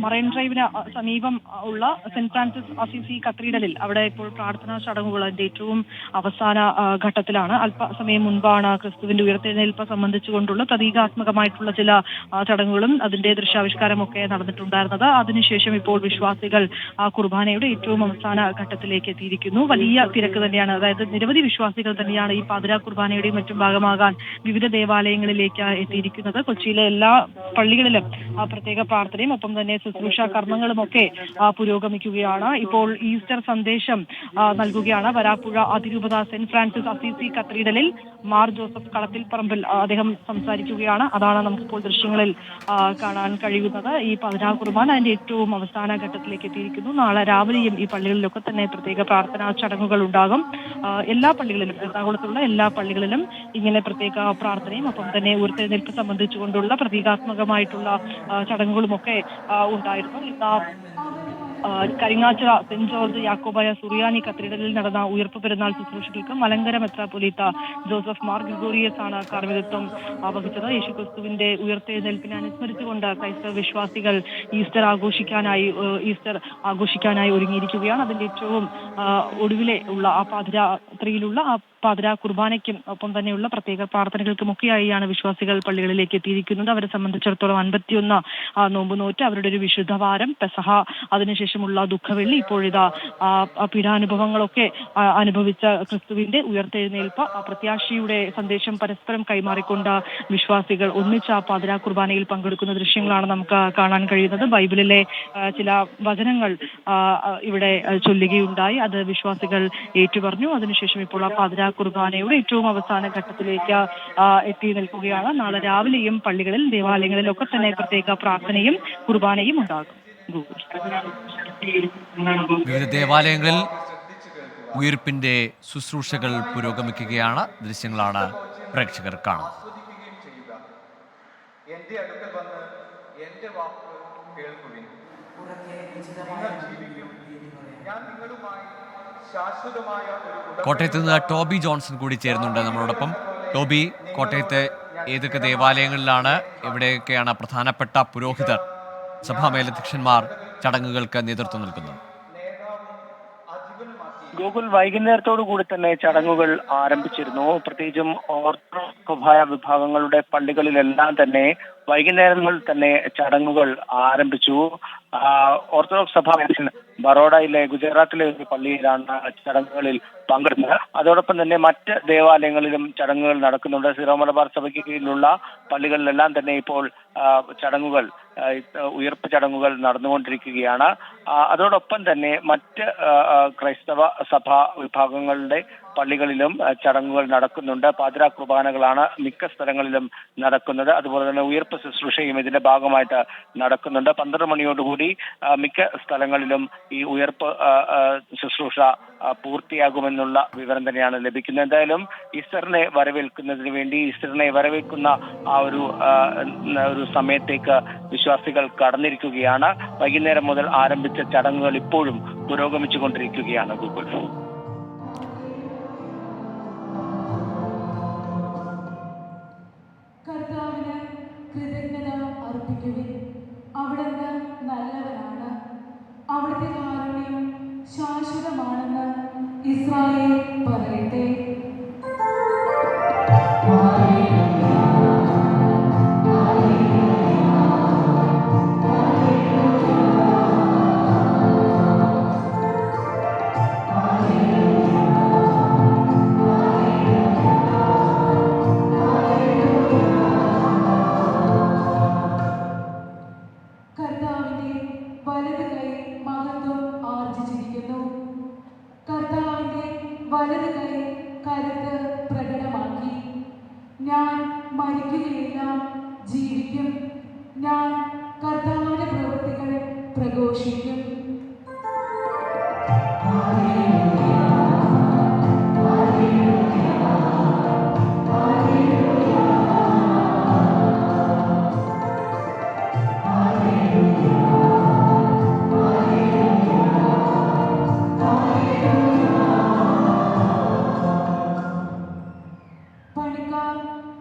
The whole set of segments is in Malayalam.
മറൈൻ ഡ്രൈവിന് സമീപം ഉള്ള സെന്റ് ഫ്രാൻസിസ് അസീസി കത്തീഡ്രലിൽ അവിടെ ഇപ്പോൾ പ്രാർത്ഥനാ ചടങ്ങുകൾ അതിന്റെ ഏറ്റവും അവസാന ഘട്ടത്തിലാണ്. അല്പസമയം മുൻപാണ് ക്രിസ്തുവിന്റെ ഉയർത്തെഴുന്നേൽപ്പ് സംബന്ധിച്ചുകൊണ്ടുള്ള പ്രതീകാത്മകമായിട്ടുള്ള ചില ചടങ്ങുകളും അതിന്റെ ദൃശ്യാവിഷ്കാരമൊക്കെ നടന്നിട്ടുണ്ടായിരുന്നത്. അതിനുശേഷം ഇപ്പോൾ വിശ്വാസികൾ കുർബാനയുടെ ഏറ്റവും അവസാന ഘട്ടത്തിലേക്ക് എത്തിയിരിക്കുന്നു. വലിയ തിരക്ക് തന്നെയാണ്. അതായത് നിരവധി വിശ്വാസികൾ തന്നെയാണ് ഈ പാതിരാ കുർബാനയുടെയും മറ്റും ഭാഗമാകാൻ വിവിധ ദേവാലയങ്ങളിലേക്ക് എത്തിയിരിക്കുന്നത്. കൊച്ചിയിലെ എല്ലാ പള്ളികളിലും പ്രത്യേക പ്രാർത്ഥനയും ഒപ്പം തന്നെ ശുശ്രൂഷ കർമ്മങ്ങളുമൊക്കെ പുരോഗമിക്കുകയാണ്. ഇപ്പോൾ ഈസ്റ്റർ സന്ദേശം നൽകുകയാണ് വരാപ്പുഴ അതിരൂപത സെന്റ് ഫ്രാൻസിസ് അസീസി കത്തീഡ്രലിൽ മാർ ജോസഫ് കളത്തിൽ പറമ്പിൽ അദ്ദേഹം സംസാരിക്കുകയാണ്. അതാണ് നമുക്കിപ്പോൾ ദൃശ്യങ്ങളിൽ കാണാൻ കഴിയുന്നത്. ഈ പതിനാറ് കുർബാന അതിന്റെ ഏറ്റവും അവസാന ഘട്ടത്തിലേക്ക് എത്തിയിരിക്കുന്നു. നാളെ രാവിലെയും ഈ പള്ളികളിലൊക്കെ തന്നെ പ്രത്യേക പ്രാർത്ഥനാ ചടങ്ങുകൾ ഉണ്ടാകും. എല്ലാ പള്ളികളിലും, എറണാകുളത്തുള്ള എല്ലാ പള്ളികളിലും ഇങ്ങനെ പ്രത്യേക പ്രാർത്ഥനയും ഒപ്പം തന്നെ ഉയർത്തെഴുന്നേൽപ്പ് സംബന്ധിച്ചുകൊണ്ടുള്ള പ്രതീകാത്മകമായിട്ടുള്ള ചടങ്ങുകളുമൊക്കെ ഉണ്ടായിരുന്നു. ഇന്ന് കരിങ്ങാച്ചിറ സെന്റ് ജോർജ് യാക്കോബായ സുറിയാനി കത്തീഡ്രലിൽ നടന്ന ഉയർപ്പ് പെരുന്നാൾ ശുശ്രൂഷകൾക്ക് മലങ്കര മെത്രാപ്പൊലീത്ത ജോസഫ് മാർ ഗ്രിഗോറിയസ് ആണ് കാർമ്മികത്വം വഹിച്ചത്. യേശുക്രിസ്തുവിന്റെ ഉയർത്തെഴുന്നേൽപ്പിനെ അനുസ്മരിച്ചുകൊണ്ട് ക്രൈസ്തവ വിശ്വാസികൾ ഈസ്റ്റർ ആഘോഷിക്കാനായി ഒരുങ്ങിയിരിക്കുകയാണ്. അതിന്റെ ഏറ്റവും ഒടുവിലെ ഉള്ള ആ പാതിരാത്രിയിലുള്ള ആ പാതിരാ കുർബാനയ്ക്കും ഒപ്പം തന്നെയുള്ള പ്രത്യേക പ്രാർത്ഥനകൾക്കുമൊക്കെയായാണ് വിശ്വാസികൾ പള്ളികളിലേക്ക് എത്തിയിരിക്കുന്നത്. അവരെ സംബന്ധിച്ചിടത്തോളം 51 നോമ്പ് നോറ്റ് അവരുടെ ഒരു വിശുദ്ധവാരം, പെസഹ, അതിനുശേഷമുള്ള ദുഃഖവെള്ളി, ഇപ്പോഴിതാ പീഡാനുഭവങ്ങളൊക്കെ അനുഭവിച്ച ക്രിസ്തുവിന്റെ ഉയർത്തെഴുന്നേൽപ്പ്, പ്രത്യാശയുടെ സന്ദേശം പരസ്പരം കൈമാറിക്കൊണ്ട് വിശ്വാസികൾ ഒന്നിച്ച് ആ പാതിരാ കുർബാനയിൽ പങ്കെടുക്കുന്ന ദൃശ്യങ്ങളാണ് നമുക്ക് കാണാൻ കഴിയുന്നത്. ബൈബിളിലെ ചില വചനങ്ങൾ ഇവിടെ ചൊല്ലുകയുണ്ടായി. അത് വിശ്വാസികൾ ഏറ്റുപറഞ്ഞു. അതിനുശേഷം ഇപ്പോൾ ആ പാതിരാ കുർബാനയുടെ ഏറ്റവും അവസാന ഘട്ടത്തിലേക്ക് എത്തി നിൽക്കുകയാണ്. നാളെ രാവിലെയും പള്ളികളിൽ, ദേവാലയങ്ങളിലൊക്കെ തന്നെ പ്രത്യേക പ്രാർത്ഥനയും കുർബാനയും ഉണ്ടാകും. വിവിധ ദേവാലയങ്ങളിൽ ഉയർപ്പിന്റെ ശുശ്രൂഷകൾ പുരോഗമിക്കുകയാണ്. ദൃശ്യങ്ങളാണ് പ്രേക്ഷകർ കാണുന്നത്. എന്റെ അടുക്കൽ വന്ന് എന്റെ വാക്ക് കേൾക്കുവിൻ. ഞാൻ നിങ്ങളുമായി ശാശ്വതമായ കോട്ടയത്ത് നിന്ന് ടോബി ജോൺസൺ കൂടി ചേരുന്നുണ്ട് നമ്മളോടൊപ്പം. ടോബി, കോട്ടയത്തെ ഏതൊക്കെ ദേവാലയങ്ങളിലാണ്, എവിടെയൊക്കെയാണ് പ്രധാനപ്പെട്ട പുരോഹിതർ, സഭാ മേലധ്യക്ഷന്മാർ ചടങ്ങുകൾക്ക് നേതൃത്വം നൽകുന്നത്? ഗൂഗിൾ വൈകുന്നേരത്തോടു കൂടി തന്നെ ചടങ്ങുകൾ ആരംഭിച്ചിരുന്നു. പ്രത്യേകിച്ചും ഓർത്തഡോക്സ് വിഭാഗങ്ങളുടെ പള്ളികളിലെല്ലാം തന്നെ വൈകുന്നേരങ്ങളിൽ തന്നെ ചടങ്ങുകൾ ആരംഭിച്ചു. ഓർത്തഡോക്സ് സഭ ബറോഡയിലെ, ഗുജറാത്തിലെ ഒരു പള്ളിയിലാണ് ചടങ്ങുകളിൽ പങ്കെടുക്കുന്നത്. അതോടൊപ്പം തന്നെ മറ്റ് ദേവാലയങ്ങളിലും ചടങ്ങുകൾ നടക്കുന്നുണ്ട്. സിറോ മലബാർ സഭയ്ക്ക് കീഴിലുള്ള പള്ളികളിലെല്ലാം തന്നെ ഇപ്പോൾ ചടങ്ങുകൾ, ഉയർപ്പ് ചടങ്ങുകൾ നടന്നുകൊണ്ടിരിക്കുകയാണ്. അതോടൊപ്പം തന്നെ മറ്റ് ക്രൈസ്തവ സഭാ വിഭാഗങ്ങളുടെ പള്ളികളിലും ചടങ്ങുകൾ നടക്കുന്നുണ്ട്. പാതിരാ കുർബാനകളാണ് മിക്ക സ്ഥലങ്ങളിലും നടക്കുന്നത്. അതുപോലെ തന്നെ ഉയർപ്പ് ശുശ്രൂഷയും ഇതിന്റെ ഭാഗമായിട്ട് നടക്കുന്നുണ്ട്. 12 മണിയോടുകൂടി മിക്ക സ്ഥലങ്ങളിലും ഈ ഉയർപ്പ് ശുശ്രൂഷ പൂർത്തിയാകുമെന്നുള്ള വിവരം തന്നെയാണ് ലഭിക്കുന്നത്. എന്തായാലും ഈസ്റ്ററിനെ വരവേൽക്കുന്നതിന് വേണ്ടി, ഈസ്റ്ററിനെ വരവേൽക്കുന്ന ആ ഒരു സമയത്തേക്ക് വിശ്വാസികൾ കടന്നിരിക്കുകയാണ്. വൈകുന്നേരം മുതൽ ആരംഭിച്ച ചടങ്ങുകൾ ഇപ്പോഴും പുരോഗമിച്ചുകൊണ്ടിരിക്കുകയാണ്. ഗൂഗിൾ കർത്താവിന് കൃതജ്ഞത അർപ്പിക്കുവിൻ. അവിടുന്ന് നല്ലവനാണ്, അവിടുത്തെ കാരുണ്യം ശാശ്വതമാണെന്ന് ഇസ്രായേൽ പറയട്ടെ. വലത് കൈ കരുത്ത് പ്രകടമാക്കി. ഞാൻ മരിക്കുകയില്ല, ജീവിക്കും. ഞാൻ കർത്താവിന്റെ പ്രവൃത്തികൾ പ്രഘോഷിക്കും.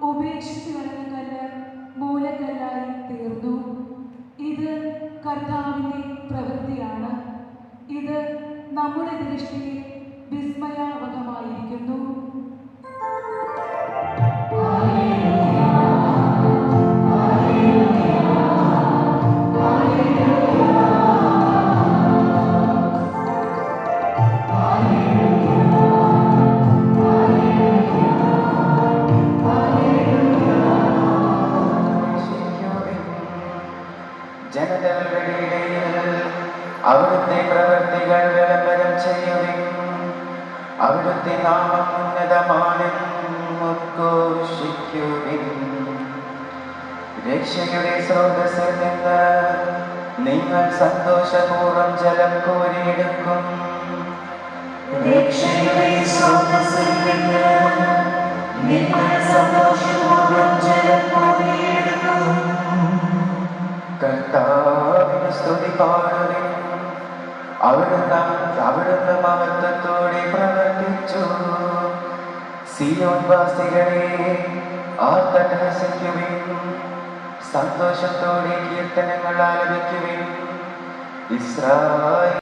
ഉപേക്ഷിച്ചു കളഞ്ഞ കല്ല് മൂലക്കല്ലായി തീർന്നു. ഇത് കർത്താവ് ഇത് നമ്മുടെ ദൃഷ്ടിയിൽ വിസ്മയാവഹമായിരിക്കുന്നു. ജനതകളുടെ ഇടയിൽ അവിടുത്തെ പ്രവൃത്തികൾ വിളംബരം ചെയ്യുവിൻ. അവിടുത്തെ നാമം ഉന്നതമാണെന്ന് ഉദ്ഘോഷിക്കുവിൻ. രക്ഷയുടെ സ്രോതസ്സിൽ നിന്ന് നിങ്ങൾ സന്തോഷപൂർവ്വം ജലം കോരിയെടുക്കും. രക്ഷയുടെ സ്രോതസ്സിൽ നിന്ന് നിങ്ങൾ സന്തോഷപൂർവ്വം ജലം കോരിയെടുക്കും. കർത്താവിന് സ്തുതി പാടുവിൻ. അവിടുന്ന് മഹത്വത്തോടെ പ്രവർത്തിച്ചു. സിയോൻ വാസികളെ ആർത്തട്ടഹസിക്കുവിൻ. സന്തോഷത്തോടെ കീർത്തനങ്ങൾ ആലപിക്കുവിൻ. ഇസ്രായേൽ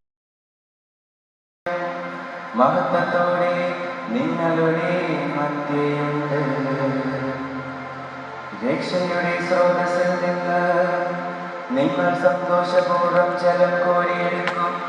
മഹത്വത്തോടെ നിങ്ങളുടെ മധ്യയുണ്ട്. രക്ഷയുടെ സ്രോതസ്സിൽ നിന്ന് നിങ്ങൾ സന്തോഷപൂർവ്വം ജലം കോരിയെടുക്കും.